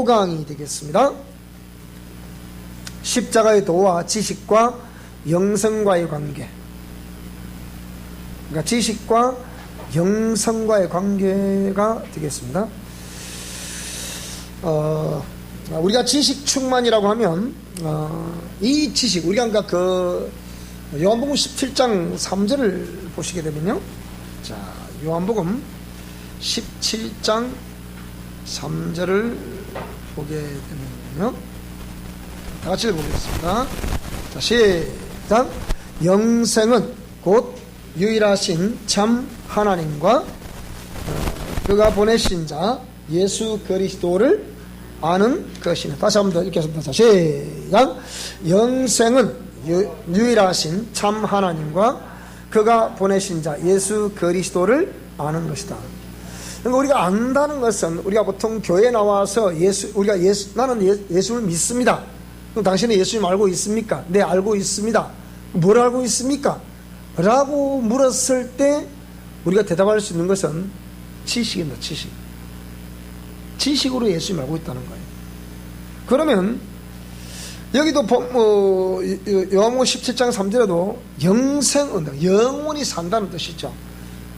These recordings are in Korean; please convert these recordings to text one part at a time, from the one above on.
5강이 되겠습니다. 십자가의 도와 지식과 영성과의 관계. 그러니까 지식과 영성과의 관계가 되겠습니다. 우리가 지식 충만이라고 하면 이 지식, 우리가 그러니까 그 요한복음 17장 3절을 보시게 되면요, 자, 요한복음 17장 3절을 보게 되면요, 다 같이 읽어보겠습니다. 자, 시작. 영생은 곧 유일하신 참 하나님과 그가 보내신 자 예수 그리스도를 아는 것이네. 다시 한번 더 읽겠습니다. 자, 시작. 영생은 유일하신 참 하나님과 그가 보내신 자 예수 그리스도를 아는 것이다. 그러니까 우리가 안다는 것은, 우리가 보통 교회에 나와서 나는 예수를 믿습니다. 그럼 당신은 예수님 알고 있습니까? 네, 알고 있습니다. 뭘 알고 있습니까? 라고 물었을 때 우리가 대답할 수 있는 것은 지식입니다. 지식으로 예수님 알고 있다는 거예요. 그러면 여기도 요한복음 17장 3절에도 영생은 영원히 산다는 뜻이죠.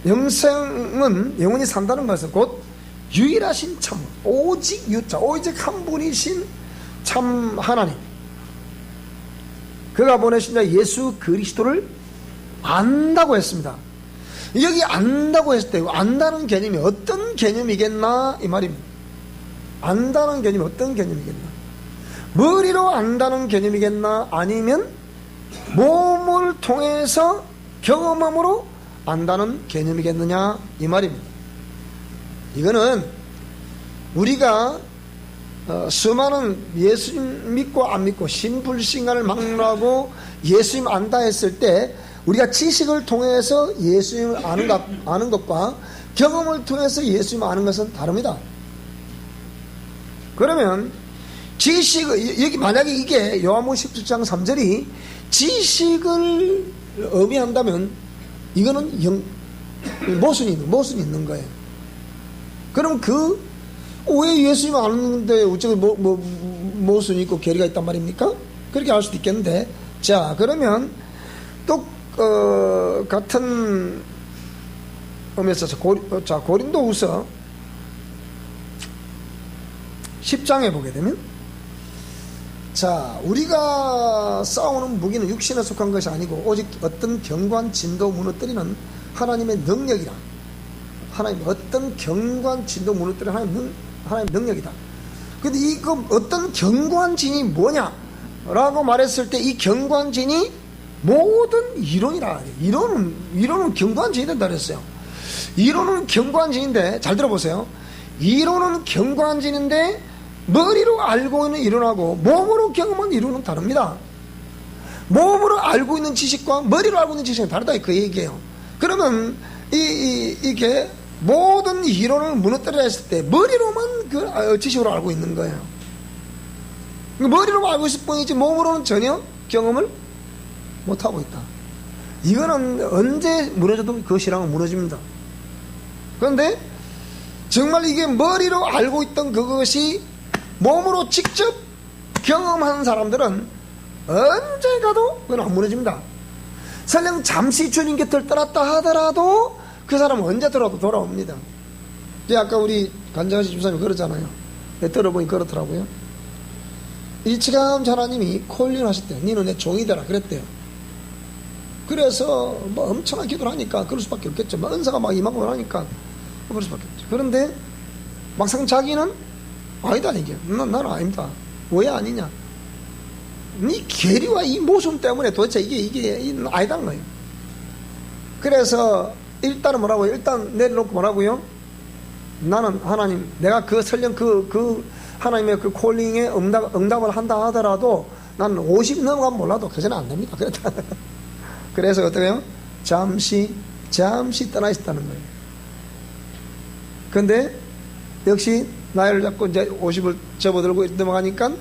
영생은 영원히 산다는 것은 곧 유일하신 참, 오직 유자, 오직 한 분이신 참 하나님, 그가 보내신 자 예수 그리스도를 안다고 했습니다. 여기 안다고 했을 때 안다는 개념이 어떤 개념이겠나 이 말입니다. 안다는 개념이 어떤 개념이겠나? 머리로 안다는 개념이겠나? 아니면 몸을 통해서 경험함으로 안다는 개념이겠느냐 이 말입니다. 이거는 우리가 수많은 예수님 믿고 안 믿고 신불신간을 막론하고 예수님 안다 했을 때 우리가 지식을 통해서 예수님을 아는 것과 경험을 통해서 예수님을 아는 것은 다릅니다. 그러면 여기 만약에 이게 요한복음 17장 3절이 지식을 의미한다면 이거는 모순이 있는 거예요. 그럼 왜 예수님 아는데 어쩌고 모순이 있고 괴리가 있단 말입니까? 그렇게 할 수도 있겠는데, 자, 그러면 또 같은 의미에서 고린도후서 10장에 보게 되면, 자, 우리가 싸우는 무기는 육신에 속한 것이 아니고 오직 어떤 견고한 진도 무너뜨리는 하나님의 능력이라. 하나님 어떤 견고한 진도 무너뜨리는 하나님의 능력이다. 근데 이거 어떤 견고한 진이 뭐냐 라고 말했을 때 이 견고한 진이 모든 이론이라. 이론은 견고한 진이 된다 그랬어요. 이론은 견고한 진인데, 잘 들어보세요. 이론은 견고한 진인데 머리로 알고 있는 이론하고 몸으로 경험한 이론은 다릅니다. 몸으로 알고 있는 지식과 머리로 알고 있는 지식은 다르다, 그 얘기예요. 그러면 이게 모든 이론을 무너뜨려 했을 때 머리로만 그 지식으로 알고 있는 거예요. 머리로 알고 있을 뿐이지 몸으로는 전혀 경험을 못하고 있다. 이거는 언제 무너져도 그 신앙은 무너집니다. 그런데 정말 이게 머리로 알고 있던 그것이 몸으로 직접 경험한 사람들은 언제 가도 그건 안 무너집니다. 설령 잠시 주님 곁을 떠났다 하더라도 그 사람은 언제 돌아옵니다. 아까 우리 간장하시 집사님 그러잖아요. 들어보니 그렇더라고요. 일찌감치 하나님이 콜링 하셨대요. 너는 내 종이 되라 그랬대요. 그래서 엄청난 기도를 하니까 그럴 수밖에 없겠죠. 은사가 막 임하고 하니까 그럴 수밖에 없죠. 그런데 막상 자기는 아니다, 이게. 나는 아닙니다. 왜 아니냐? 이 괴리와 이 모순 때문에 도대체 이게 아니다는 거예요. 그래서 일단은 뭐라고요? 일단 내려놓고 뭐라고요? 나는 하나님, 내가 설령 하나님의 그 콜링에 응답을 한다 하더라도 나는 50 넘어가면 몰라도 그전에 안 됩니다. 그랬다. 그래서 어떻게 해요? 잠시 떠나 있었다는 거예요. 근데 역시 나이를 잡고 이제 50을 접어들고 넘어가니까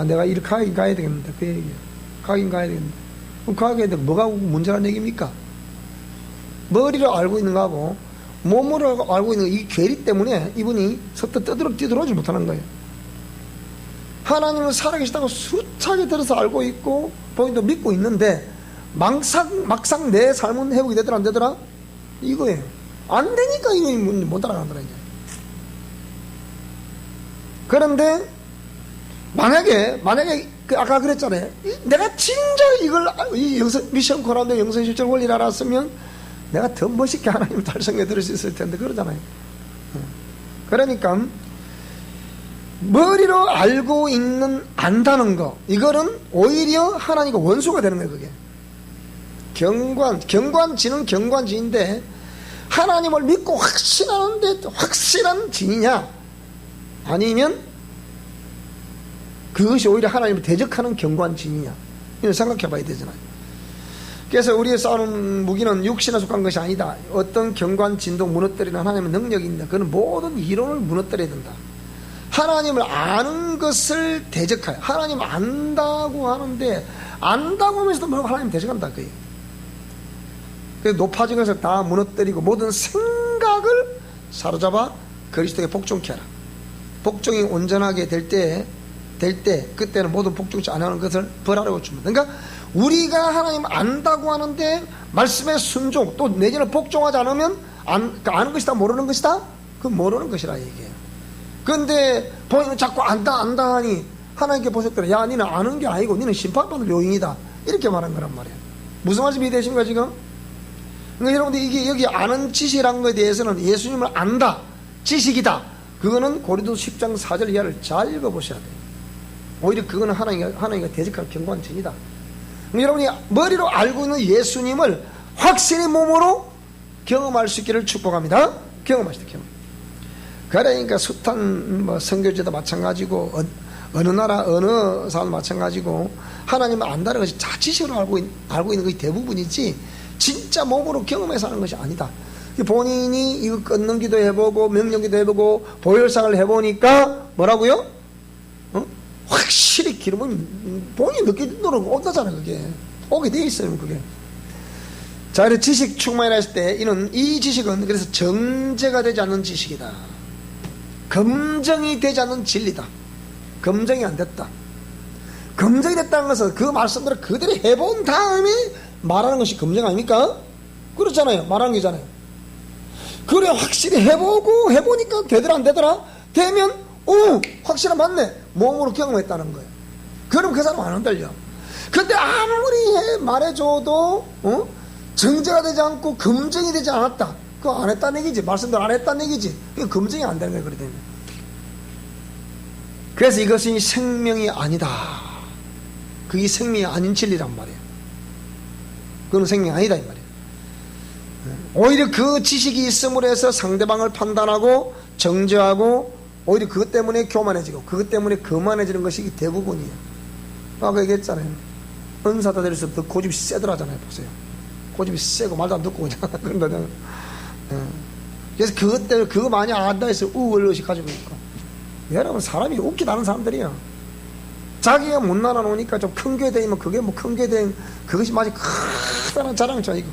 내가 이렇게 가야 되겠는데, 그 얘기예요. 가긴 가야 되겠는데. 그럼 가야 되는데 뭐가 문제라는 얘기입니까? 머리로 알고 있는 거하고 몸으로 알고 있는 이 괴리 때문에 이분이 서로 뛰어들어오지 못하는 거예요. 하나님은 살아계시다고 수차게 들어서 알고 있고 본인도 믿고 있는데 막상 내 삶은 회복이 되더라 안 되더라? 이거예요. 안 되니까 이거 못 따라가더라 이제. 그런데 만약에 아까 그랬잖아요. 내가 진짜 이 미션 코람데 영성 실천 원리를 알았으면 내가 더 멋있게 하나님을 달성해 드릴 수 있을 텐데 그러잖아요. 그러니까 머리로 알고 있는 안다는 거 이거는 오히려 하나님과 원수가 되는 거예요. 그게 경관진은 경관진인데 하나님을 믿고 확신하는데 확실한 진이냐 아니면 그것이 오히려 하나님을 대적하는 경관진이냐 이걸 생각해 봐야 되잖아요. 그래서 우리의 싸우는 무기는 육신에 속한 것이 아니다. 어떤 경관진도 무너뜨리는 하나님의 능력이 있다. 그는 모든 이론을 무너뜨려야 된다. 하나님을 아는 것을 대적하여 하나님 안다고 하는데 안다고 하면서도 뭐 하나님 대적한다 그예요. 그래서 높아진 것을 다 무너뜨리고 모든 생각을 사로잡아 그리스도에 복종케 하라. 복종이 온전하게 될 때 그때는 모든 복종치 않는 것을 벌하라고 줍니다. 그러니까 우리가 하나님 안다고 하는데 말씀에 순종 또 내지는 복종하지 않으면 아는 것이다 모르는 것이다? 그 모르는 것이라 얘기해요. 그런데 본인은 자꾸 안다 하니 하나님께 보셨더라. 야 니는 아는 게 아니고 니는 심판받을 요인이다 이렇게 말한 거란 말이에요. 무슨 말씀이 되신가 지금? 그러니까 여러분들 이게 여기 아는 지식이라는 것에 대해서는 예수님을 안다 지식이다 그거는 고린도서 10장 4절 이하를 잘 읽어보셔야 돼요. 오히려 그거는 하나님과 대적할 경관진이다. 여러분이 머리로 알고 있는 예수님을 확실히 몸으로 경험할 수 있기를 축복합니다. 경험하시다 경험. 그러니까 숱한 선교지도 마찬가지고 어느 나라 어느 사람도 마찬가지고 하나님을 안다는 것이 자치식으로 알고 있는 것이 대부분이지 진짜 몸으로 경험해서 하는 것이 아니다. 본인이 이거 끊는 기도 해보고 명령기도 해보고 보혈상을 해보니까 뭐라고요? 확실히 기름은 본인이 느끼는 대로 온다잖아요. 그게 오게 돼 있어요. 그게. 자, 그래서 지식 충만이라 했을 때 이 지식은 그래서 정제가 되지 않는 지식이다. 검증이 되지 않는 진리다. 검증이 안 됐다. 검증이 됐다는 것은 그 말씀들을 그대로 해본 다음에 말하는 것이 검증 아닙니까? 그렇잖아요. 말하는 게잖아요. 그래 확실히 해보니까 되더라 안 되더라? 되면 확실한 맞네. 몸으로 경험했다는 거예요. 그럼 그 사람 안 흔들려. 근데 아무리 말해줘도 정제가 되지 않고 검증이 되지 않았다. 그거 안 했다는 얘기지. 말씀대로 안 했다는 얘기지. 그게 검증이 안 되는 거예요. 그래 되면. 그래서 이것이 생명이 아니다. 그게 생명이 아닌 진리란 말이에요. 그건 생명이 아니다 이 말이에요. 오히려 그 지식이 있음으로 해서 상대방을 판단하고 정죄하고 오히려 그것 때문에 교만해지고 그것 때문에 거만해지는 것이 대부분이에요. 아까 얘기했잖아요. 은사다 될수록 더 고집이 세더라 하잖아요. 보세요. 고집이 세고 말도 안 듣고 그냥 그런다잖아요. 그래서 그것 때문에 그거 많이 안다 해서 우월의식 가지고 있고. 여러분 사람이 웃기다는 사람들이에요. 자기가 못 날아놓으니까 좀 큰 교회 다니면 그게 뭐 큰 교회 다니면 그것이 마치 크다는 자랑이죠. 이거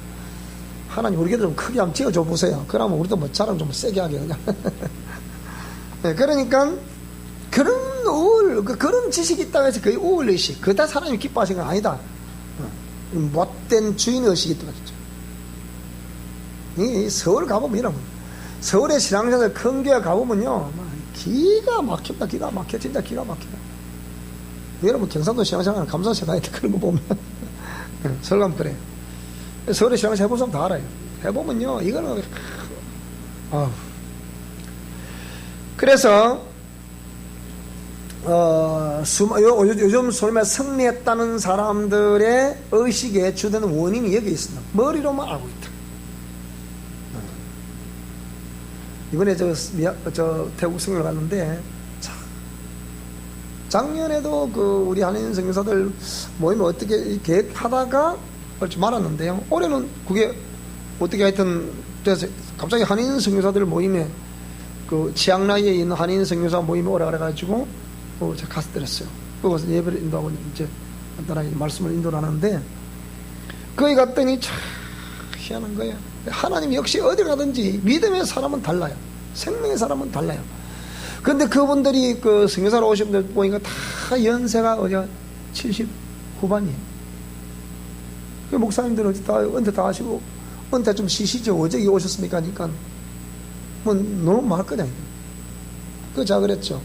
하나님 우리 교회 좀 크게 한번 지어줘 보세요. 그러면 우리도 뭐 자랑 좀 세게 하게 그냥. 네, 그러니까 그런 그런 지식이 있다고 해서 그게 우월의식 그다 사람이 기뻐하시는 건 아니다. 못된 주인의식이 있다고 했죠. 이 서울 가보면 이런 서울의 신앙생활 큰 교회 가보면요 기가 막힙니다. 기가 막혀 진짜 기가 막히다. 여러분 경상도 신앙생활 감사세요. 그런 거 보면 서울 가면 그래. 서울의 신앙생활 해본 사람 다 알아요. 해보면요 이거는 그래서 요즘 소리만 승리했다는 사람들의 의식의 주된 원인이 여기 있습니다. 머리로만 알고 있다. 이번에 저 태국 승리를 갔는데 작년에도 우리 한인 선교사들 모임을 어떻게 계획하다가 말았는데요. 올해는 그게 어떻게 하여튼 갑자기 한인 선교사들 모임에 치앙라이에 있는 한인 선교사 모임에 오라 그래가지고 제가 가서 드렸어요. 거기서 예배를 인도하고 이제 간단하게 말씀을 인도를 하는데 거기 갔더니 참 희한한 거예요. 하나님 역시 어디 가든지 믿음의 사람은 달라요. 생명의 사람은 달라요. 근데 그분들이 그 선교사로 오신 분들 보니까 다 연세가 어디야 70 후반이에요. 그 목사님들은 다 은퇴 다 하시고, 은퇴 좀 쉬시죠. 어제 오셨습니까? 하니까 뭐 너무 말 거냐. 그 제가 그랬죠.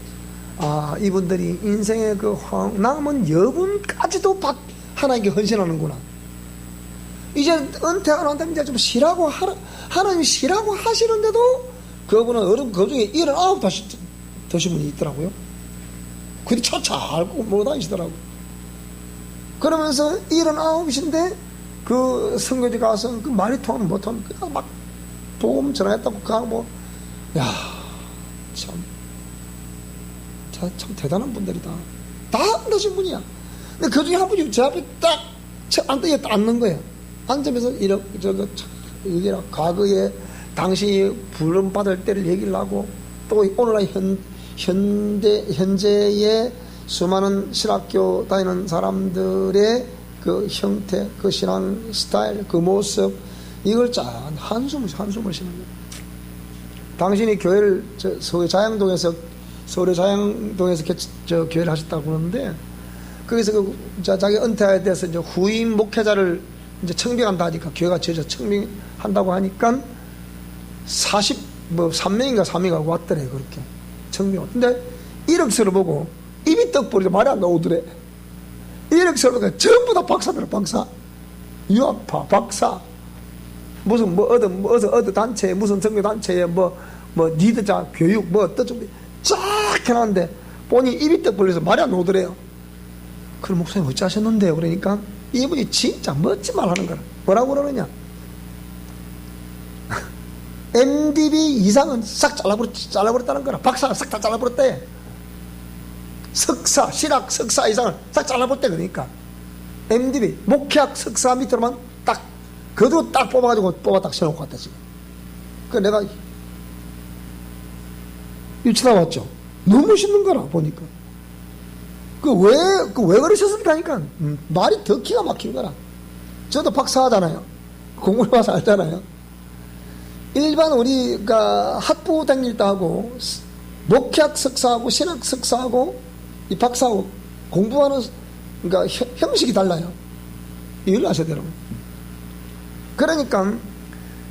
아, 이분들이 인생의 그 남은 여분까지도 하나님께 헌신하는구나. 이제 은퇴가 난다면 이제 좀 쉬라고 하나님 쉬라고 하시는데도 그분은 그 중에 79 되신 분이 있더라고요. 근데 차차 알고 못 다니시더라고. 그러면서 79이신데 그 선교지 가서 그 말이 통하면 못하면 그냥 막 복음 전화했다고 그냥 뭐, 야, 참 대단한 분들이다. 다 안다신 분이야. 근데 그 중에 한 분이 제 앞에 딱 앉아 앉는 거예요. 앉으면서 이렇게 이게 과거에 당시 부름 받을 때를 얘기를 하고, 또 오늘날 현재의 수많은 신학교 다니는 사람들의 그 형태, 그 신앙 스타일, 그 모습, 이걸 짠 한숨을 쉬는 거예요. 당신이 교회를 서울의 자양동에서 교회를 하셨다고 그러는데, 거기서 자기 은퇴에 대해서 이제 후임 목회자를 이제 청빙한다 하니까, 교회가 제자 청빙한다고 하니까 3명인가 3명이 왔더래. 그렇게 청빙. 근데 이력서를 보고 입이 떡 버리고 말이 안 나오더래. 이력서를 보니까 전부 다 박사더라. 박사, 유학파 박사, 무슨 어느 단체, 무슨 정교 단체에 뭐 리더자 교육 뭐 어떤 좀 쫙 해놨는데 본인이 입이 떡 벌려서 말이 안 나오더래요. 그럼 목사님 어찌 하셨는데요? 그러니까 이분이 진짜 멋진 말 하는 거라. 뭐라고 그러느냐? MDB 이상은 싹 잘라버렸다는 거라. 박사가 싹 다 잘라버렸대. 석사, 신학 석사 이상을 싹 잘라버렸대. 그러니까 MDB 목회학 석사 밑으로만 딱 그도 딱 뽑아 딱 세워놓고 갔다 지금. 그 내가 이 쳐다봤죠. 너무 멋있는 거라 보니까. 왜 그러셨습니까? 하니까 말이 더 기가 막힌 거라. 저도 박사하잖아요. 공부를 봐서 알잖아요. 일반 우리가 학부 다닐 때 하고 목회학 석사하고 신학 석사하고 이 박사하고 공부하는 그러니까 형식이 달라요. 이걸 아셔야 되라고. 그러니까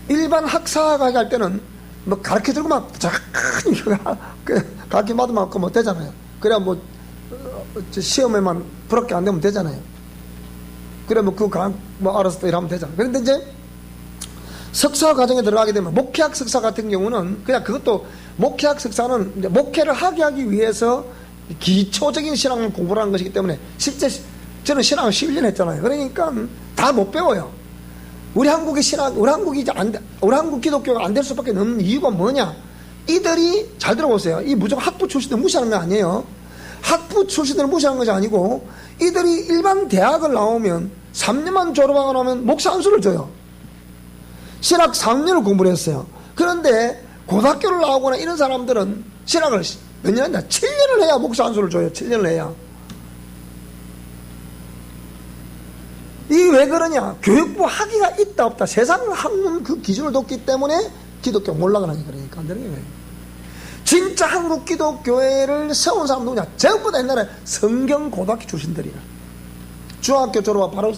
일반 학사가 할 때는 뭐 가르쳐주고 막 가르쳐 받으면 뭐 되잖아요. 그래야 뭐 시험에만 부럽게 안 되면 되잖아요. 그래 뭐 알아서 또 일하면 되잖아요. 그런데 이제 석사 과정에 들어가게 되면 목회학 석사 같은 경우는 그냥 그것도 목회학 석사는 이제 목회를 하기 위해서 기초적인 신앙을 공부를 하는 것이기 때문에 실제 저는 신앙을 11년 했잖아요. 그러니까 다 못 배워요. 우리 한국 기독교가 안 될 수밖에 없는 이유가 뭐냐? 이들이 잘 들어보세요. 이 무조건 학부 출신들 무시하는 거 아니에요. 학부 출신들을 무시하는 것이 아니고 이들이 일반 대학을 나오면 3년만 졸업하고 나면 목사 안수를 줘요. 신학 3년을 공부를 했어요. 그런데 고등학교를 나오거나 이런 사람들은 신학을 몇 년 했나? 7년을 해야 목사 안수를 줘요. 7년을 해야. 이게 왜 그러냐? 교육부 학위가 있다 없다 세상 학문 그 기준을 뒀기 때문에 기독교 몰락을 하니 그러니까 안 되는 거예요. 진짜 한국 기독교회를 세운 사람 누구냐? 전부 다 옛날에 성경 고등학교 출신들이야. 중학교 졸업하고 바로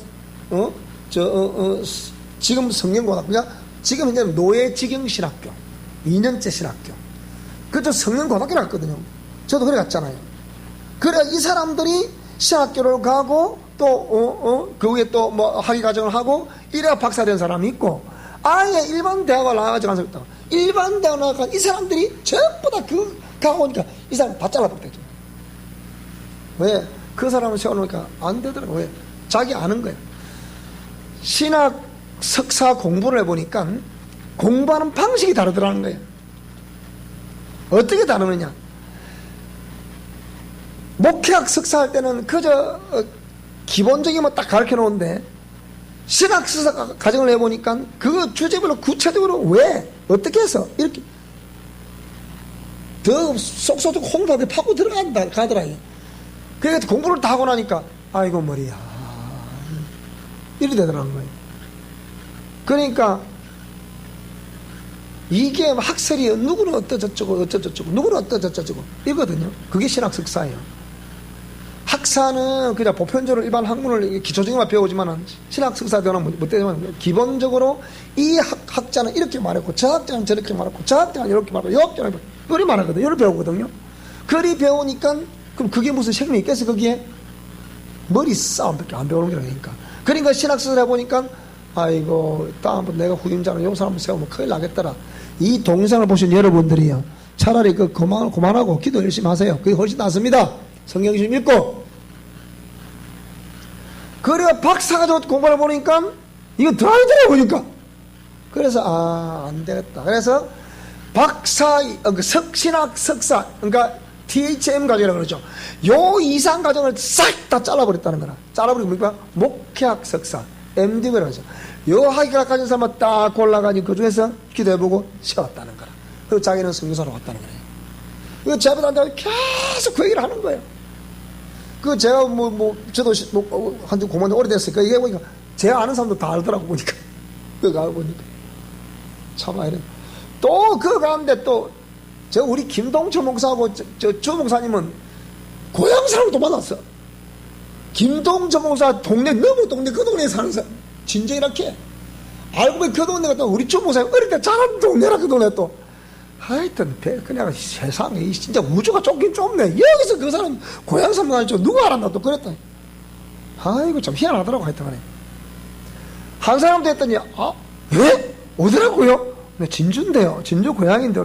지금 성경고등학교, 그러니까 지금 이제 노예직영신학교 2년째 신학교, 그저 성경고등학교를 갔거든요. 저도 그래 갔잖아요. 그래 이 사람들이 신학교를 가고 또 그 위에 또 뭐 학위 과정을 하고 이래야 박사 된 사람이 있고, 아예 일반 대학을 나와가지고 간 사람이 있다. 일반 대학 나간 이 사람들이 전부 다 가고 오니까 이 사람 다 잘라버렸죠. 왜? 그 사람을 세워놓으니까 안 되더라고. 왜? 자기 아는 거야. 신학 석사 공부를 해보니까 공부하는 방식이 다르더라는 거예요. 어떻게 다르느냐? 목회학 석사 할 때는 그저 기본적인 거 딱 가르쳐 놓은데, 신학 석사 과정을 해보니까 그 주제별로 구체적으로 왜 어떻게 해서 이렇게 더 쏙쏙 홍답에 파고 가더라. 그래서 공부를 다 하고 나니까 아이고 머리야 이래 되더라는 거예요. 그러니까 이게 학설이 누구는 어떠저쩌고 어쩌저쩌고 누구는 어떠저쩌고 이거든요. 그게 신학 석사예요. 학사는 그냥 보편적으로 일반 학문을 기초적인만 배우지만 신학 석사 되는 못 되지만 기본적으로 이 학자는 이렇게 말했고 저 학자는 저렇게 말했고 저 학자는 이렇게 말하고 이 학자는 이렇게 말하거든요. 이걸 배우거든요. 그리 배우니까 그럼 그게 무슨 생명이 있겠어 거기에? 머리 싸움밖에 안 배우는 게 아니니까. 그러니까 신학 석사를 해보니까 아이고 다음부터 내가 후임자는 요 사람을 세우면 큰일 나겠더라. 이 동영상을 보신 여러분들이요 차라리 그 그만하고 기도 열심히 하세요. 그게 훨씬 낫습니다. 성경 좀 읽고. 그래 박사가 저 공부를 보니까 이거 더 아니더라 보니까. 그래서 안 되겠다. 그래서 박사 석신학 석사 그러니까 THM 과정이라고 그러죠. 요 이상 과정을 싹 다 잘라버렸다는 거라. 잘라버리고 뭡니까? 목회학 석사 MD라고 하죠. 요 학위가 가진 사람은 딱 골라가지고 그 중에서 기도해보고 세웠다는 거라. 그리고 자기는 선교사로 왔다는 거예요. 이거 제 앞에 계속 그 얘기를 하는 거예요. 그 제가 저도 한주 고만 오래됐으니까 이게 보니까 제가 아는 사람도 다 알더라고 보니까. 그거 알고 보니까. 참 아이래. 또 그 가운데 또 저 우리 김동철 목사하고 저 목사님은 고향 사람도 만났어. 김동철 목사 동네 너무 동네 그 동네에 사는 사람. 진짜 이렇게 알고 보니 그 동네가 또 우리 주 목사님 어릴 때 자란 동네라 그 동네 또. 하여튼 그냥 세상에 진짜 우주가 좁긴 좁네. 여기서 그 사람 고향 사람 아니죠. 누가 알았나 또 그랬다. 아이고 참 희한하더라고 하여튼 간에. 한 사람도 했더니 예? 어디라고요? 네, 진주인데요. 진주 고향인데.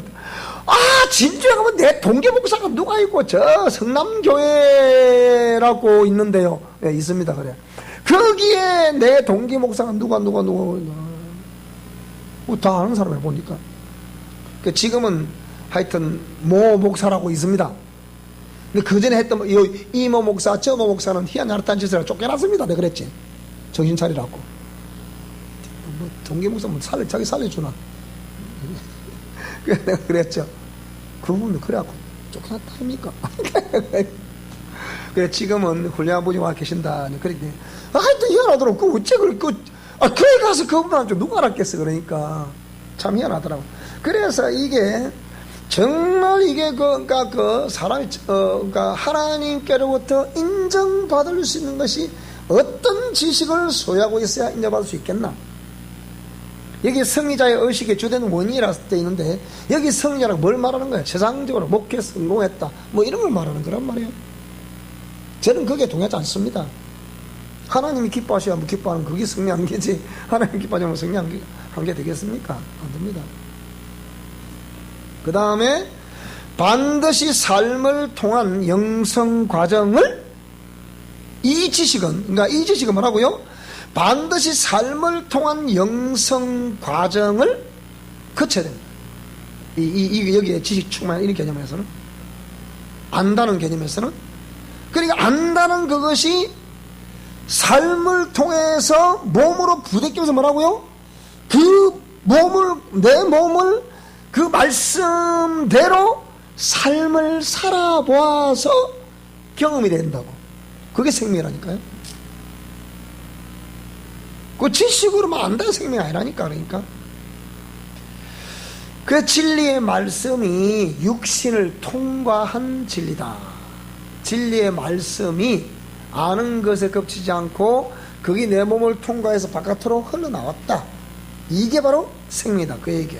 진주에 가면 내 동계 목사가 누가 있고 저 성남교회라고 있는데요. 네, 있습니다. 그래. 거기에 내 동계 목사가 누가 다 아는 사람을 보니까. 지금은 하여튼 모 목사라고 있습니다. 근데 그 전에 했던 이모 목사, 저모 목사는 희한하단 짓을 쫓겨났습니다. 내가 그랬지. 정신 차리라고. 동계 목사면 자기 살려주나. 내가 그랬죠. 그분도 그래갖고 쫓겨났다 아닙니까? 그래 지금은 훌륭한 분이 와 계신다. 그랬더니 하여튼 희한하더라고. 그 어째 거기 가서 그분한테 누가 알았겠어. 그러니까 참 희한하더라고. 그래서 이게 정말 이게 그러니까 사람이 그러니까 하나님께로부터 인정받을 수 있는 것이 어떤 지식을 소유하고 있어야 인정받을 수 있겠나? 여기 승리자의 의식의 주된 원인이라 돼 있는데 여기 승리자라고 뭘 말하는 거야? 세상적으로 목회 성공했다 뭐 이런 걸 말하는 거란 말이에요. 저는 거기에 동의하지 않습니다. 하나님이 기뻐하셔야 뭐 기뻐하는 그게 승리한 게지 하나님 기뻐하면 승리한 게 되겠습니까? 안 됩니다. 그 다음에 반드시 삶을 통한 영성 과정을 이 지식은 뭐라고요? 반드시 삶을 통한 영성 과정을 거쳐야 됩니다. 여기에 지식 충만 이런 개념에서는 안다는 개념에서는 그러니까 안다는 그것이 삶을 통해서 몸으로 부대끼면서 뭐라고요? 내 몸을 그 말씀대로 삶을 살아보아서 경험이 된다고. 그게 생명이라니까요. 그 지식으로만 안다는 생명이 아니라니까. 그러니까 그 진리의 말씀이 육신을 통과한 진리다. 진리의 말씀이 아는 것에 겹치지 않고 그게 내 몸을 통과해서 바깥으로 흘러나왔다. 이게 바로 생명이다. 그 얘기야.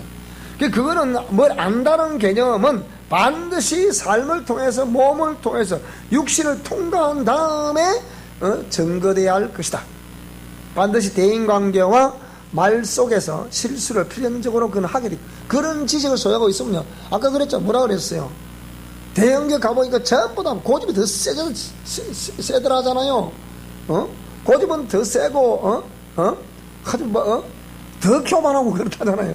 그거는 뭘 안다는 개념은 반드시 삶을 통해서 몸을 통해서 육신을 통과한 다음에 증거되어야 할 것이다. 반드시 대인관계와 말 속에서 실수를 필연적으로 그는 하게 돼. 그런 지식을 소유하고 있으면요. 아까 그랬죠. 뭐라 그랬어요? 대형교 가보니까 전부 다 고집이 더 세더라 하잖아요. 고집은 더 세고, 아주 더 교만하고 그렇다잖아요.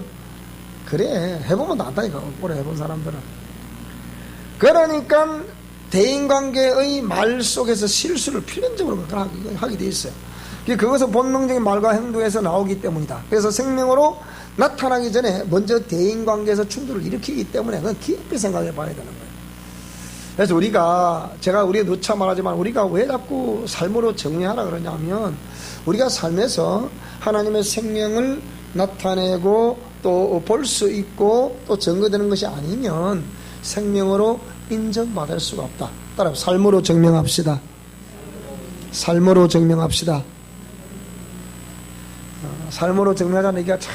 그래. 해보면 안다니까. 오래 해본 사람들은. 그러니까 대인관계의 말 속에서 실수를 필연적으로 하게 돼 있어요. 그것은 본능적인 말과 행동에서 나오기 때문이다. 그래서 생명으로 나타나기 전에 먼저 대인관계에서 충돌을 일으키기 때문에 그건 깊이 생각해 봐야 되는 거예요. 그래서 우리가 누차 말하지만 우리가 왜 자꾸 삶으로 정리하라 그러냐면 우리가 삶에서 하나님의 생명을 나타내고 또 또 볼 수 있고 또 증거되는 것이 아니면 생명으로 인정받을 수가 없다. 따라 삶으로 증명합시다. 삶으로 증명합시다. 삶으로 증명하자는 얘기가 참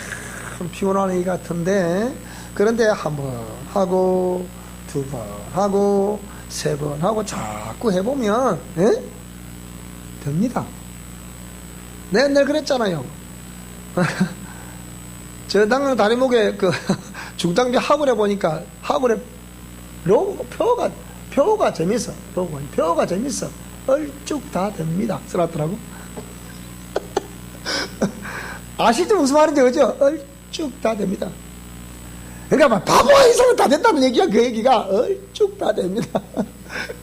피곤한 얘기 같은데, 그런데 한 번 하고 두 번 하고 세 번 하고 자꾸 해보면 됩니다. 내가 옛날 그랬잖아요. 저 당장 다리목에 그 중장비 학원에 보니까 학원에 표가 재밌어. 표가 재밌어. 얼쭉 다 됩니다. 써놨더라고. 아시죠? 무슨 말인지, 그죠? 얼쭉 다 됩니다. 그러니까 막 바보 이상은 다 된다는 얘기야. 그 얘기가 얼쭉 다 됩니다.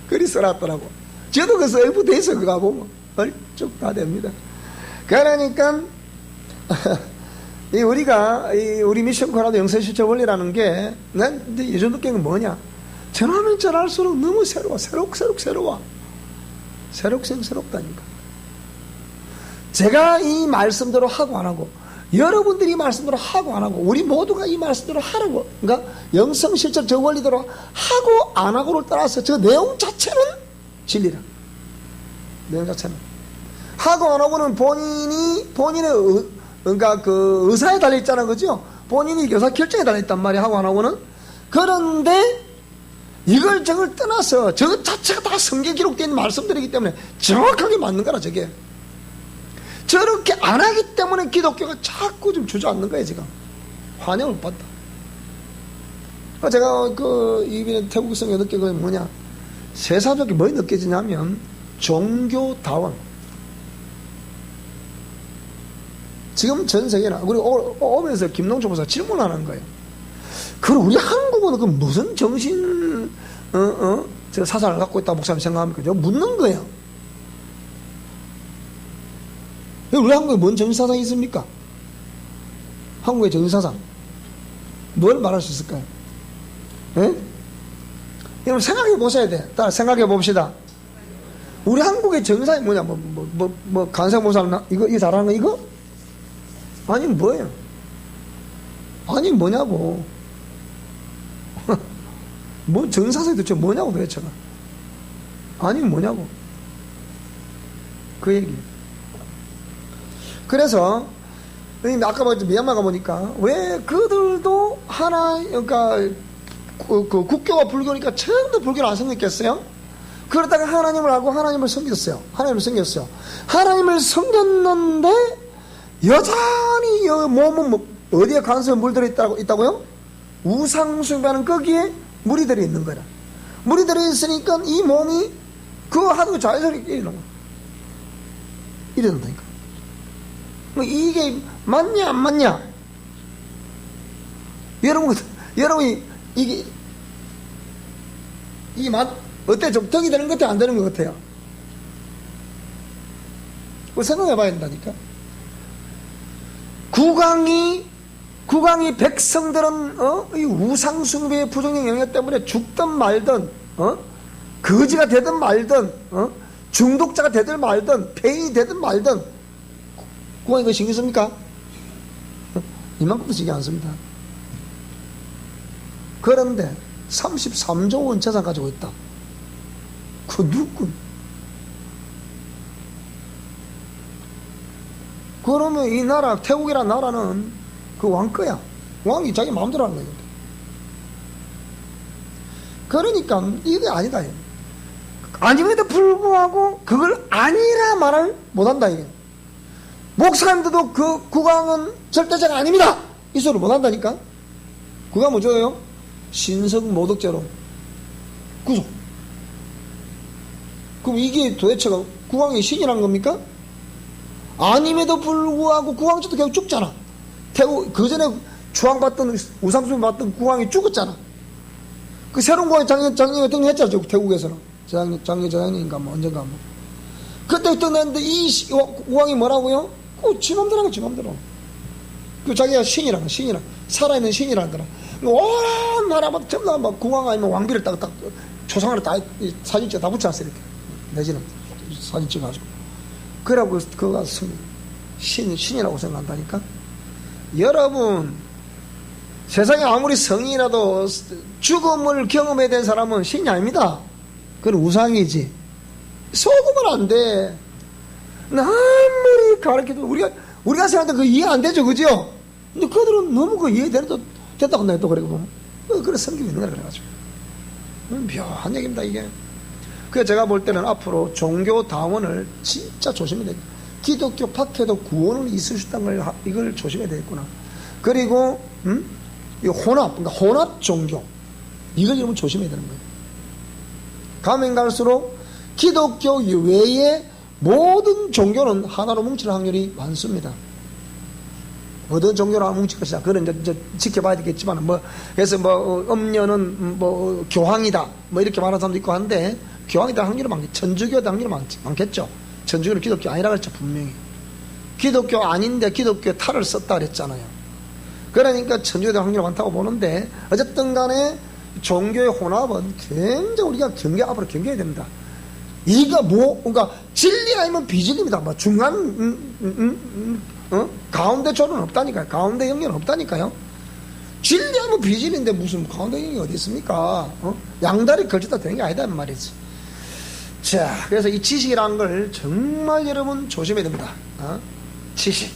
그리 써놨더라고. 저도 그래서 얼부돼 있어. 그거 보면 얼쭉 다 됩니다. 그러니까 우리가 우리 미션 코라도 영성 실천 원리라는 게, 난 예전 느낀 건 뭐냐? 전하면 전할수록 너무 새로워. 새롭다니까. 제가 이 말씀대로 하고 안 하고, 여러분들이 이 말씀대로 하고 안 하고, 우리 모두가 이 말씀대로 하라고, 그러니까 영성 실천 저 원리대로 하고 안 하고를 따라서 저 내용 자체는 진리라. 내용 자체는 하고 안 하고는 본인의 그러니까 그 의사에 달려 있잖아, 그죠? 본인이 의사 결정에 달려 있단 말이야, 하고 안 하고는. 그런데 이걸 저걸 떠나서 저 자체가 다 성경 기록된 말씀들이기 때문에 정확하게 맞는 거라. 저게 저렇게 안 하기 때문에 기독교가 자꾸 좀 주저앉는 거예요. 지금 환영을 못 받다. 제가 그 이번에 태국 성에 느낀 건 뭐냐, 세상적인 뭐 느껴지냐면 종교다원. 지금 전 세계나, 그리고 오면서 김농조 목사 질문하는 거예요. 그럼 우리 한국은 그 무슨 정신 저 사상을 갖고 있다고 목사님 생각합니까? 저 묻는 거예요. 우리 한국에 뭔 정신사상이 있습니까? 한국의 정신사상 뭘 말할 수 있을까요? 여러분 생각해 보셔야 돼. 따라 생각해 봅시다. 우리 한국의 정신사상이 뭐냐? 간생 목사님 이거 잘하는 거 이거? 아니 뭐예요? 아니 뭐냐고. 뭐 정신사상이 도대체 뭐냐고 도대체가. 아니 뭐냐고. 그 얘기. 그래서 아까 미얀마 가보니까 왜 그들도 하나, 그러니까 그 국교가 불교니까 처음부터 불교를 안 섬겼겠어요? 그러다가 하나님을 알고 하나님을 섬겼어요. 하나님을 섬겼는데 여전히 몸은 어디에 간섭에 물들어 있다고요? 우상숭배하는 거기에 물이 들어 있는 거라. 물이 들어 있으니까 이 몸이 그거 하도 자연스럽게 이러는 거야. 이런다니까. 이게 맞냐 안 맞냐? 여러분이 이게 어때? 좀 덕이 되는 것 같아요? 안 되는 것 같아요? 그거 생각해 봐야 된다니까. 국왕이 백성들은 이 우상숭배의 부정적 영향 때문에 죽든 말든 거지가 되든 말든 중독자가 되든 말든 폐인이 되든 말든 국왕이 그거 신경 씁니까? 이만큼도 신경 안 씁니다. 그런데 33조 원 재산 가지고 있다. 그 누구? 그러면 이 나라, 태국이라는 나라는 그 왕 거야. 왕이 자기 마음대로 하는 거야. 그러니까 이게 아니다. 아님에도 불구하고 그걸 아니라 말을 못한다. 이게. 목사님들도 그 국왕은 절대자가 아닙니다. 이 소리를 못한다니까. 그가 뭐죠요? 신성 모독죄로 구속. 그럼 이게 도대체가 국왕이 신이란 겁니까? 아님에도 불구하고 국왕조도 결국 죽잖아. 태국 그 전에 주왕받던 우상숭배 받던 국왕이 죽었잖아. 그 새로운 국왕이 작년에 등했잖아. 태국에서는 작년인가 뭐 언젠가 뭐 그때 등했는데 이 국왕이 뭐라고요? 그 지 맘대로 하는 거 지 맘대로. 그 자기가 신이라 살아있는 신이라는 거라. 온 나라마다 전부 다 막 국왕 아니면 왕비를 딱 초상화를 다 사진 찍어 다 붙여놨어. 이렇게 내지는 사진 찍어가지고 그러고 그가 신이라고 생각한다니까. 여러분 세상에 아무리 성인이라도 죽음을 경험해야 된 사람은 신이 아닙니다. 그건 우상이지. 속으면 안 돼. 아무리 가르쳐도 우리가 생각할 때 그 이해 안 되죠, 그죠? 근데 그들은 너무 그 이해되는 됐다고 내가 또 그래 보면 그래 성경이 있는 거라 그래가지고 묘한 얘기입니다 이게. 그래서 제가 볼 때는 앞으로 종교다원을 진짜 조심해야 됩니다. 기독교 밖에도 구원은 있을 수 있다는 걸 이걸 조심해야 되겠구나. 그리고 이 그러니까 혼합 종교 이걸 여러분 조심해야 되는 거예요. 가면 갈수록 기독교 외에 모든 종교는 하나로 뭉칠 확률이 많습니다. 어떤 종교로 하나 뭉칠 것이다. 그건 이제 지켜봐야 되겠지만, 그래서 음녀는 교황이다. 이렇게 말하는 사람도 있고 한데, 교황이다 확률이 많겠죠. 천주교다 확률이 많겠죠. 천주교는 기독교 아니라 그랬죠, 분명히. 기독교 아닌데 기독교에 탈을 썼다 그랬잖아요. 그러니까 천주교다 확률이 많다고 보는데, 어쨌든 간에 종교의 혼합은 굉장히 우리가 앞으로 경계해야 됩니다. 이가 그러니까 진리 아니면 비진리입니다. 중간, 가운데 조는 없다니까요. 가운데 영역은 없다니까요. 진리하면 비진리인데 무슨 가운데 영역이 어디 있습니까? 양다리 걸쳤다 되는 게 아니다 말이지. 자, 그래서 이 지식이라는 걸 정말 여러분 조심해야 됩니다. 지식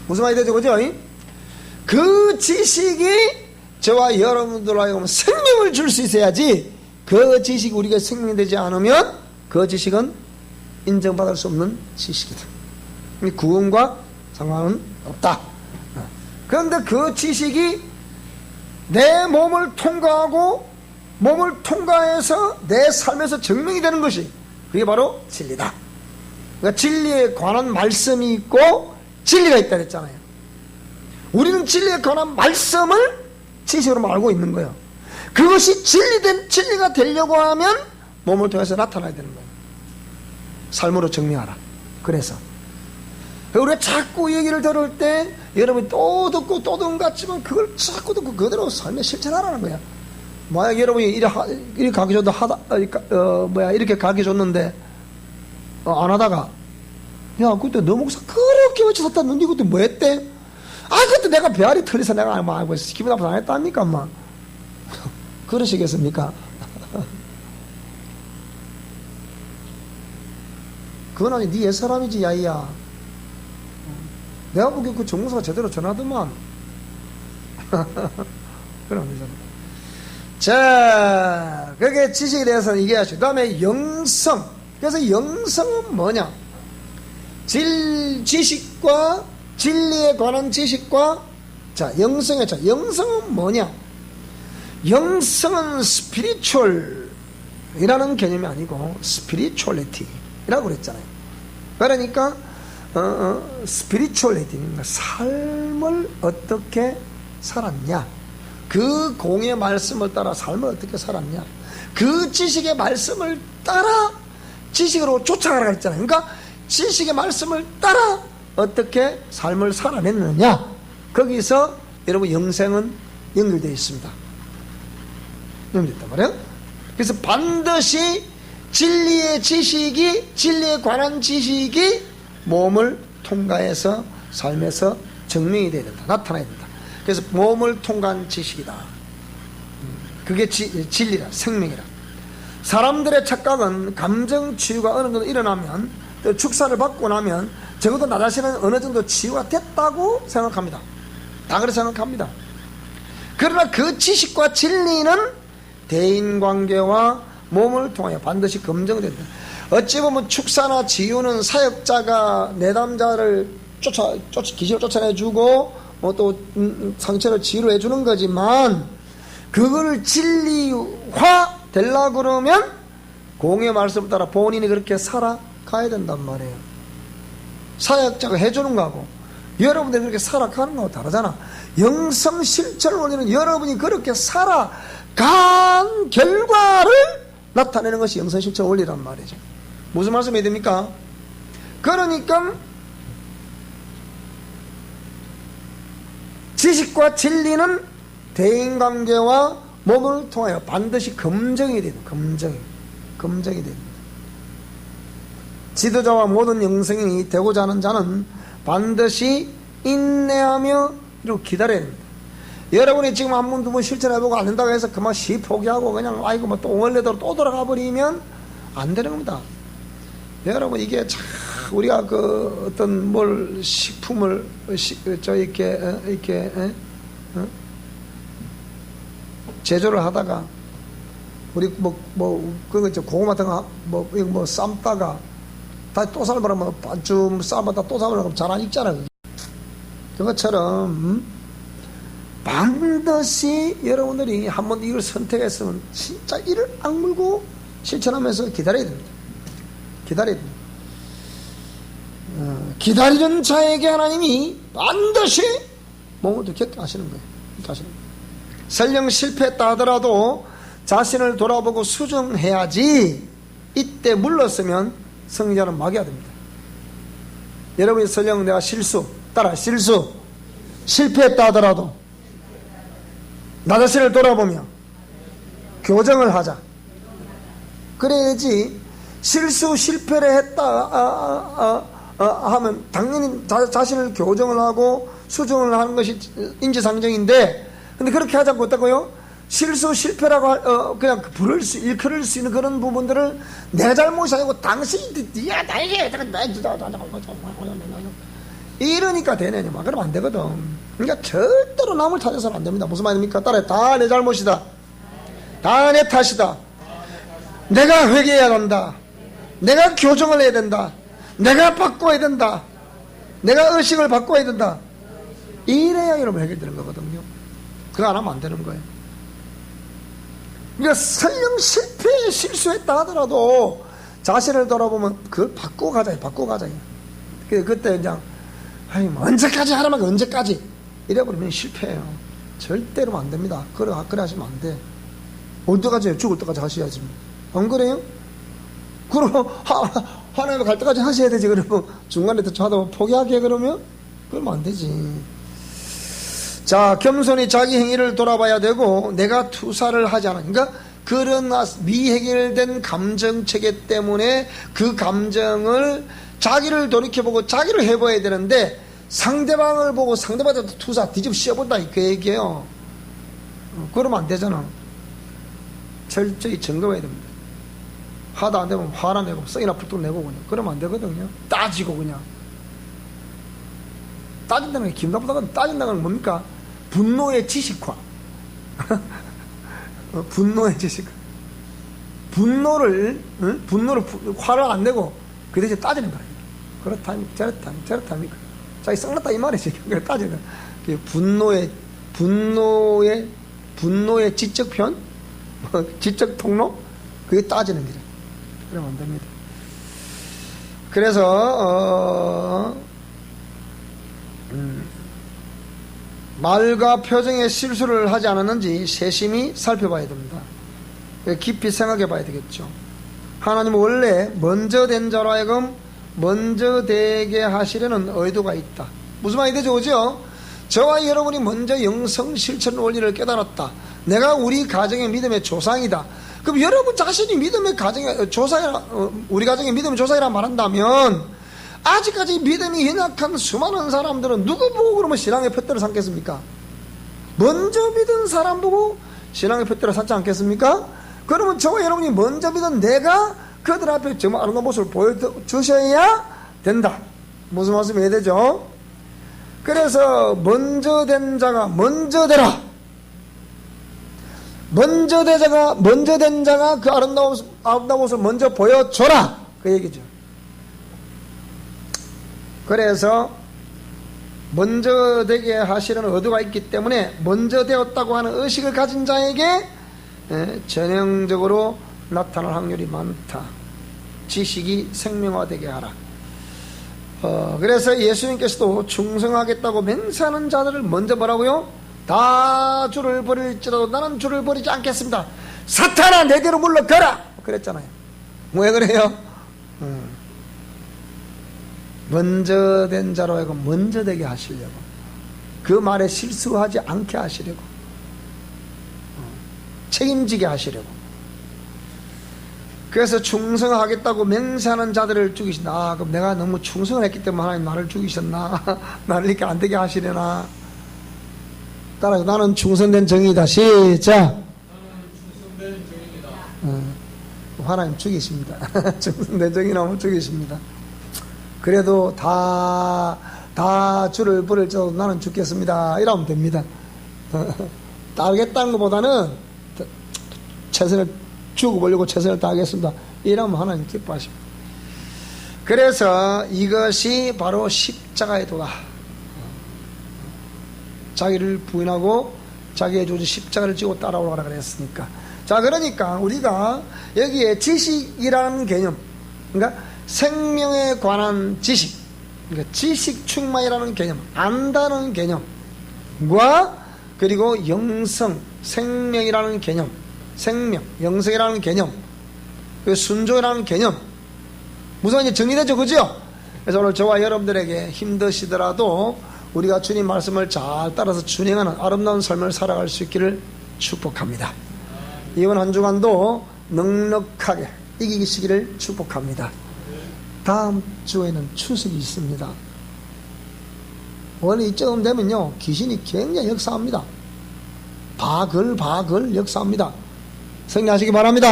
무슨 말이 되죠, 그죠? 그 지식이 저와 여러분들로 하여금 생명을 줄 수 있어야지. 그 지식이 우리가 생명이 되지 않으면 그 지식은 인정받을 수 없는 지식이다. 구원과 상관은 없다. 그런데 그 지식이 내 몸을 통과하고 몸을 통과해서 내 삶에서 증명이 되는 것이 그게 바로 진리다. 그러니까 진리에 관한 말씀이 있고 진리가 있다 그랬잖아요. 우리는 진리에 관한 말씀을 지식으로 알고 있는 거예요. 그것이 진리가 되려고 하면 몸을 통해서 나타나야 되는 거예요. 삶으로 증명하라. 그래서 우리가 자꾸 얘기를 들을 때 여러분이 또 듣고 또 듣는 것 같지만 그걸 자꾸 듣고 그대로 삶에 실천하라는 거야. 만약 여러분이 이렇게 가기 줬다 이렇게 가기 줬는데 안 하다가 야 그때 너 목사 그렇게 외쳤었다 너 그때 뭐 했대? 그때 내가 배알이 털려서 내가 기분 나빠서 안 했답니까 막 그러시겠습니까? 그건 아니 네 옛사람이지 야이야. 내가 보기엔 그 정무사가 제대로 전하더만. 그럼 되잖아. 자, 그게 지식에 대해서는 이게 하시고, 그 다음에 영성. 그래서 영성은 뭐냐? 지식과 진리에 관한 지식과 자 영성의 자 영성은 뭐냐? 영성은 스피리추얼이라는 개념이 아니고 스피리추얼리티라고 그랬잖아요. 그러니까 스피리추얼리티, 삶을 어떻게 살았냐, 그 공의 말씀을 따라 삶을 어떻게 살았냐, 그 지식의 말씀을 따라 지식으로 쫓아가라 했잖아요. 그러니까 지식의 말씀을 따라 어떻게 삶을 살아냈느냐, 거기서 여러분 영생은 연결되어 있습니다. 연결됐단 말이에요. 그래서 반드시 진리의 지식이, 진리에 관한 지식이 몸을 통과해서 삶에서 증명이 되어야 된다, 나타나야 된다. 그래서 몸을 통과한 지식이다. 그게 진리라, 생명이라. 사람들의 착각은 감정 치유가 어느 정도 일어나면, 또 축사를 받고 나면 적어도 나 자신은 어느 정도 치유가 됐다고 생각합니다. 다 그렇게 생각합니다. 그러나 그 지식과 진리는 대인관계와 몸을 통하여 반드시 검증된다. 어찌 보면 축사나 치유는 사역자가 내담자를 기시를 쫓아내주고 또 상처를 치유를 해주는 거지만, 그걸 진리화 되려고 그러면 공의 말씀을 따라 본인이 그렇게 살아가야 된단 말이에요. 사역자가 해주는 거하고 여러분들이 그렇게 살아가는 거하고 다르잖아. 영성 실천을 원리는 여러분이 그렇게 살아간 결과를 나타내는 것이 영성 실천 원리란 말이죠. 무슨 말씀이 됩니까? 그러니까 지식과 진리는 대인관계와 몸을 통하여 반드시 검증이 됩니다. 검증이 됩니다. 지도자와 모든 영성인이 되고자 하는 자는 반드시 인내하며 이렇게 기다려야 됩니다. 여러분이 지금 한 번, 두 번 실천해보고 안 된다고 해서 그만 시 포기하고 그냥 아이고 뭐 또 원래대로 또 돌아가 버리면 안 되는 겁니다. 여러분 이게 참 우리가 그 어떤 뭘 식품을 제조를 하다가 우리 그거 고구마 같은 거 삶다가 다시 또 삶으라면 반쯤 삶았다 또 삶으라면 잘 안 익잖아. 그것처럼 반드시 여러분들이 한번 이걸 선택했으면 진짜 이를 악물고 실천하면서 기다려야 됩니다. 기다려야 됩니다. 기다리는 자에게 하나님이 반드시 몸을 겪게 하시는 거예요. 설령 실패했다 하더라도 자신을 돌아보고 수정해야지. 이때 물렀으면 승리자는 막여야 됩니다. 여러분이 설령 내가 실패했다 하더라도 나 자신을 돌아보며 교정을 하자. 그래야지 실패를 했다 하면 당연히 자신을 교정을 하고 수정을 하는 것이 인지상정인데, 근데 그렇게 하지 않고 어떻고요? 실패라고 그냥 일컬을 수 있는 그런 부분들을 내 잘못이 아니고 당신이 이러니까 되네. 막 그러면 안 되거든. 그러니까 절대로 남을 탓해서는 안 됩니다. 무슨 말입니까? 따라해. 다 내 잘못이다. 다 내 탓이다. 내가 회개해야 한다. 내가 교정을 해야 된다. 내가 바꿔야 된다. 내가 의식을 바꿔야 된다. 이래야 여러분 해결되는 거거든요. 그거 안 하면 안 되는 거예요. 그러니까 설령 실수했다 하더라도 자신을 돌아보면 그걸 바꾸고 가자. 그때 그냥 언제까지 하라면 언제까지 이래버리면 실패해요. 절대로 안 됩니다. 그래 하시면 안 돼. 언제까지 죽을 때까지 하셔야지. 안 그래요? 그럼 하나님 갈 때까지 하셔야 되지. 그러면 중간에 또 하다 포기하게 그러면 그러면 안 되지. 자, 겸손히 자기 행위를 돌아봐야 되고 내가 투사를 하지 않아. 그러니까 그런 미해결된 감정 체계 때문에 그 감정을 자기를 돌이켜보고 자기를 해봐야 되는데 상대방을 보고 상대방한테 투사 뒤집어 씌워본다 그 얘기예요. 그러면 안 되잖아. 철저히 점검해야 됩니다. 하다 안 되면 화나 내고 썩이나 불뚝 내고 그냥 그러면 안 되거든요. 따지고 그냥 따진다는 게 기분 나쁘다고. 따진다는 건 뭡니까? 분노의 지식화. 분노의 지식화. 분노를 화를 안 내고 그 대신 따지는 거예요. 그렇다니까 저렇다니까 자기 썩났다 이 말이지. 그래 따지는 분노의 지적편, 지적 통로, 그게 따지는 거죠. 그러면 안 됩니다. 그래서 말과 표정에 실수를 하지 않았는지 세심히 살펴봐야 됩니다. 깊이 생각해 봐야 되겠죠. 하나님은 원래 먼저 된 자로 하여금 먼저 되게 하시려는 의도가 있다. 무슨 말이 되죠? 그죠? 저와 여러분이 먼저 영성 실천 원리를 깨달았다. 내가 우리 가정의 믿음의 조상이다. 그럼 여러분 자신이 믿음의 가정의 조상이라, 우리 가정의 믿음의 조상이라 말한다면 아직까지 믿음이 연약한 수많은 사람들은 누구 보고 그러면 신앙의 푯대를 삼겠습니까? 먼저 믿은 사람 보고 신앙의 푯대를 삼지 않겠습니까? 그러면 저와 여러분이 먼저 믿은 내가 그들 앞에 정말 아름다운 모습을 보여주셔야 된다. 무슨 말씀이 해야 되죠? 그래서 먼저 된 자가 먼저 되라. 먼저 된 자가 그 아름다운 모습을 먼저 보여줘라. 그 얘기죠. 그래서 먼저 되게 하시려는 의도가 있기 때문에 먼저 되었다고 하는 의식을 가진 자에게 전형적으로 나타날 확률이 많다. 지식이 생명화되게 하라. 그래서 예수님께서도 충성하겠다고 맹세하는 자들을 먼저 뭐라고요? 다 주를 버릴지라도 나는 주를 버리지 않겠습니다. 사탄아 내게로 물러가라 그랬잖아요. 왜 그래요? 먼저 된 자로 하여금 먼저 되게 하시려고, 그 말에 실수하지 않게 하시려고, 책임지게 하시려고. 그래서 충성하겠다고 맹세하는 자들을 죽이신다. 그럼 내가 너무 충성을 했기 때문에 하나님 나를 죽이셨나? 나를 이렇게 안 되게 하시려나? 따라서 나는 충성된 정의이다. 시작. 하나님 죽이십니다. 충성된 정의라면 죽이십니다. 그래도 다 주를 부를지라도 나는 죽겠습니다. 이러면 됩니다. 따르겠다는 것보다는 최선을 죽어보려고 최선을 다하겠습니다. 이러면 하나님 기뻐하십니다. 그래서 이것이 바로 십자가의 도다. 자기를 부인하고 자기의 조지 십자가를 지고 따라오라고 그랬으니까. 자, 그러니까 우리가 여기에 지식이라는 개념, 그러니까 생명에 관한 지식, 그러니까 지식 충만이라는 개념, 안다는 개념과 그리고 영성, 생명이라는 개념, 생명, 영성이라는 개념, 그 순종이라는 개념, 무슨 이제 정리되죠, 그죠? 그래서 오늘 저와 여러분들에게 힘드시더라도 우리가 주님 말씀을 잘 따라서 준행하는 아름다운 삶을 살아갈 수 있기를 축복합니다. 이번 한 주간도 넉넉하게 이기시기를 축복합니다. 다음 주에는 추석이 있습니다. 원래 이쯤 되면요, 귀신이 굉장히 역사합니다. 바글 역사합니다. 성리하시기 바랍니다.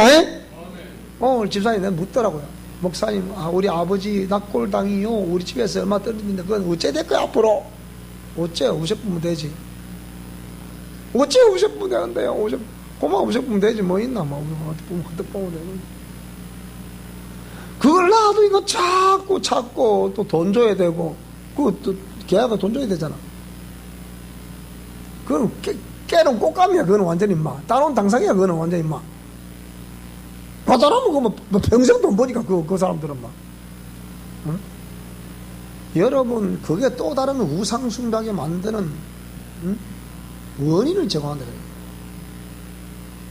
오늘 집사님 내가 묻더라고요. 목사님, 우리 아버지 납골당이요, 우리 집에서 얼마 떨어집니다. 그건 어째 될 거야, 앞으로? 어째 50분면 되지. 어째 50분 되는데요, 50분 되지, 뭐 있나, 뭐, 헛떡 보면 되는. 그걸 놔도 이거 찾고, 또 돈 줘야 되고, 또 계약은 돈 줘야 되잖아. 그건 깨는 꽃감이야, 그거는 완전히 막. 따놓은 당상이야, 그거는 완전히 막. 그 사람은 뭐 평생 돈 버니까 그 사람들은 막. 응? 여러분, 그게 또 다른 우상숭배하게 만드는, 응? 원인을 제공한다.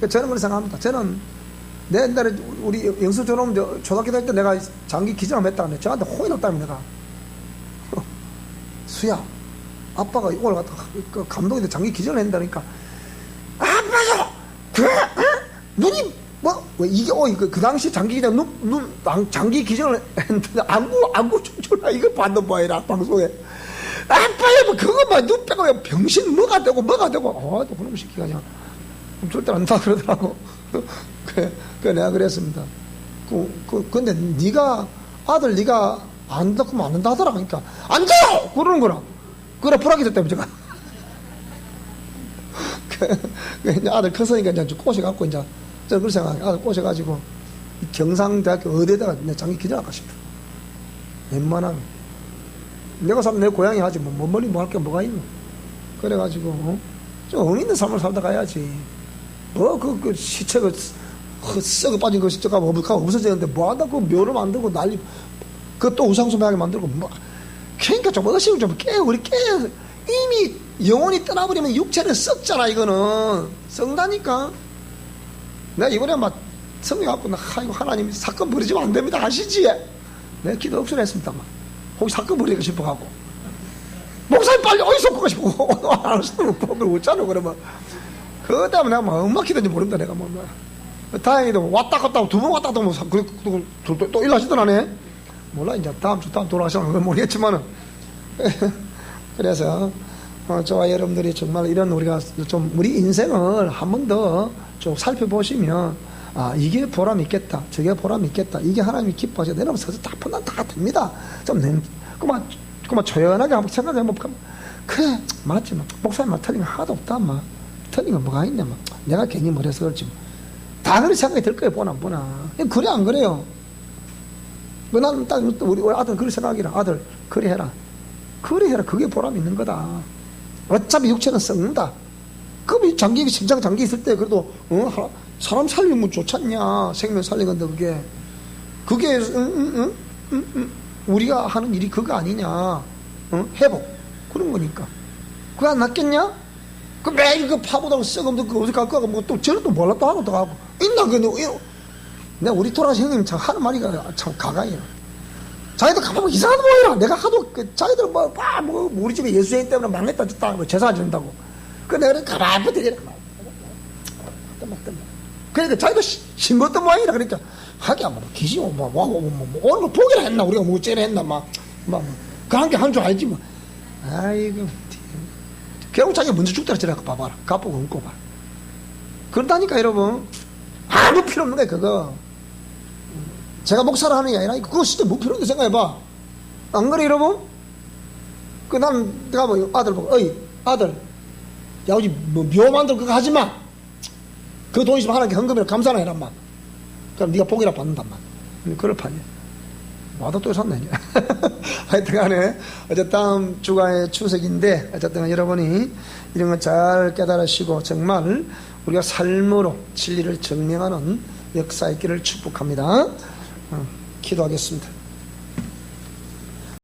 저는 그렇게 생각합니다. 저는 내 옛날에 우리 영수 저놈 초등학교 다닐 때 내가 장기 기증을 했다는데 저한테 혼이 났다며 내가. 수야, 아빠가 오늘 갔다 감독인데 장기 기증을 한다니까. 아빠요! 눈이 왜 이게 그 당시 장기 기증 장기 기증을 했는데 안구 춤출라 이걸 받는 바이라 방송에. 아빠야 뭐 그거 막 눈 빼고 병신 뭐가 되고 또 그놈 시키가 그냥 절대 안 다 그러더라고. 그 내가 그랬습니다. 근데 네가 아들 네가 안 듣고 안 된다 하더라. 그러니까 안 돼요 그러는 거라. 그래 불안해졌 때문에 제가. 이제 아들 컸으니까 이제 꼬셔갖고 이제 저는 그렇게 생각해. 아들 꼬셔가지고 경상대학교 의대에다가 내 장기 기증할까 싶어. 웬만하면 내가 살면 내 고향이 하지 뭐 멀리 뭐 할 게 뭐가 있노. 그래가지고 좀 의미 있는 삶을 살다 가야지. 그 시체가 썩어 빠진 거 시체가 없어졌는데 뭐 한다 그 묘를 만들고 난리 그 또 우상숭배하게 만들고 뭐 그러니까 좀 의식을 좀 우리 이미 영혼이 떠나버리면 육체는 썩잖아. 이거는 썩다니까. 내가 이번에 막 성경 갖고 이거 하나님 사건 벌이지면 안 됩니다 아시지? 내가 기도 억수로 했습니다. 막 혹시 사건 벌이고 싶어가고 목사님 빨리 어디서 보고 싶어. 안 수도 없고 웃잖아. 그러면 그 다음에 내가 막 엄마 기도인지 모른다 내가 뭐. 다행히도 왔다 갔다 하고 두 번 왔다 갔다 하고 또 일하시더라네. 몰라 이제 다음 주 돌아가시는 건 모르겠지만은. 그래서 저와 여러분들이 정말 이런 우리가 좀 우리 인생을 한 번 더 좀 살펴보시면 이게 보람 있겠다 저게 보람 있겠다 이게 하나님이 기뻐하셔 내려면 서서 다 판단 다 됩니다. 좀 그만 조연하게 한번 생각해보면 그래 맞지 막 목사님 말 틀린 거 하나도 없다 막 틀린 거 뭐가 있냐 막 내가 괜히 뭐래서 그렇지 다 그런 생각이 들 거예요. 보나 그래 안 그래요? 나는 딱 우리 아들 그런 생각이라 아들 그래 해라 그게 보람 있는 거다. 어차피 육체는 썩는다. 그럼 심장 장기 있을 때 그래도 사람 살리면 좋잖냐. 생명 살리는 건데 그게 우리가 하는 일이 그거 아니냐. 회복 그런 거니까 그거 안 낫겠냐? 그 매일 그 파보다고 썩으면 그 어디 갈까 하고 또 저는 또 몰라 또 하고 또 하고 있나. 내가 우리 돌아가신 형님 참 하는 말이가 참 가가이야. 자기들 가보면 이상한 모이라. 내가 하도 자기들 뭐 우리 집에 예수님 때문에 망했다 졌다 뭐 제사 준다고. 그 내가 가만히 버티기라. 그러니까 자기도 신것도 모양이라. 그러니까 하기야 뭐 귀신 오늘 뭐 보기라 했나 우리가 뭐 째려 했나 막 그 한 게 한 줄 알지 뭐. 아이고 결국 자기가 먼저 죽더라. 저래 봐봐라. 갚고 굶고 봐. 그런다니까 여러분. 아무 필요 없는 거야 그거. 제가 목사를 하는 게 아니라 그거 진짜 뭐 필요한데 생각해봐. 안 그래 여러분? 내가 뭐 아들 보고 어이 아들 야 우리 뭐 묘 만들고 그거 하지마. 그 돈 있으면 하나님께 헌금이라 감사나 해란 말. 그럼 네가 복이라 받는단 말. 그럴 판이야. 와도 또 샀네. 하여튼 간에 어쨌든 다음 주간의 추석인데 어쨌든 여러분이 이런 거 잘 깨달으시고 정말 우리가 삶으로 진리를 증명하는 역사 있기를 축복합니다. 기도하겠습니다.